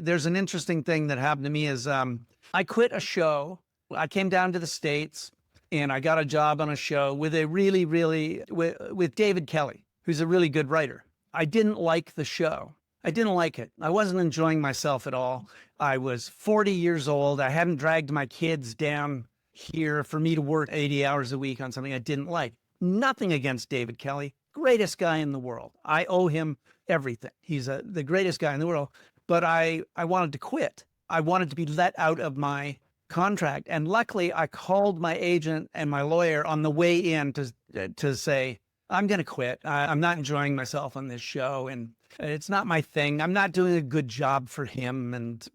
there's an interesting thing that happened to me is I quit a show. I came down to the States and I got a job on a show with a with David Kelley, who's a really good writer. I didn't like the show. I didn't like it. I wasn't enjoying myself at all. I was 40 years old. I hadn't dragged my kids down here for me to work 80 hours a week on something I didn't like. Nothing against David Kelley, greatest guy in the world. I owe him everything. He's the greatest guy in the world. But I wanted to quit. I wanted to be let out of my contract. And luckily, I called my agent and my lawyer on the way in to say, I'm going to quit. I'm not enjoying myself on this show, and it's not my thing. I'm not doing a good job for him, and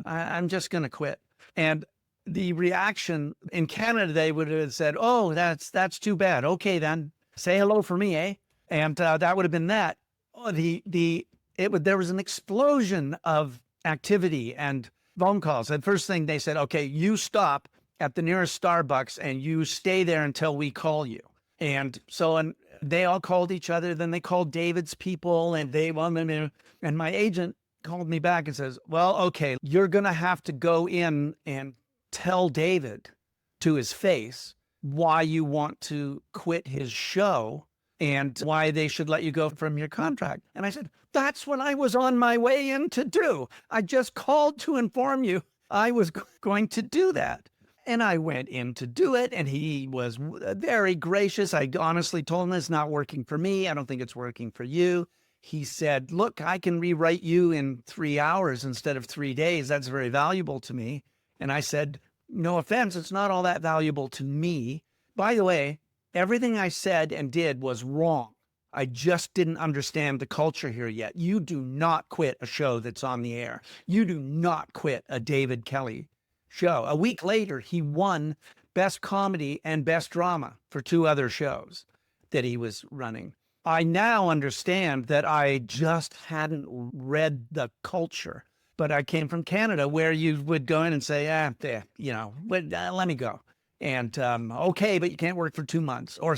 I'm just going to quit. And the reaction in Canada, they would have said, "Oh, that's too bad. Okay, then say hello for me, eh?" And that would have been that. Oh, there was an explosion of activity and phone calls. The first thing they said, "Okay, you stop at the nearest Starbucks and you stay there until we call you." And they all called each other. Then they called David's people, and and my agent called me back and says, "Well, okay, you're going to have to go in and tell David to his face why you want to quit his show and why they should let you go from your contract." And I said, "That's what I was on my way in to do. I just called to inform you I was going to do that." And I went in to do it, and he was very gracious. I honestly told him, "It's not working for me. I don't think it's working for you." He said, "Look, I can rewrite you in 3 hours instead of 3 days. That's very valuable to me." And I said, "No offense, it's not all that valuable to me. By the way, everything I said and did was wrong. I just didn't understand the culture here yet. You do not quit a show that's on the air. You do not quit a David Kelley show." A week later, he won Best Comedy and Best Drama for 2 other shows that he was running. I now understand that I just hadn't read the culture, but I came from Canada where you would go in and say, let me go. And, okay, but you can't work for 2 months or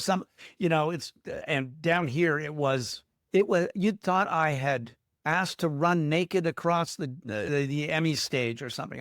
and down here you thought I had asked to run naked across the Emmy stage or something.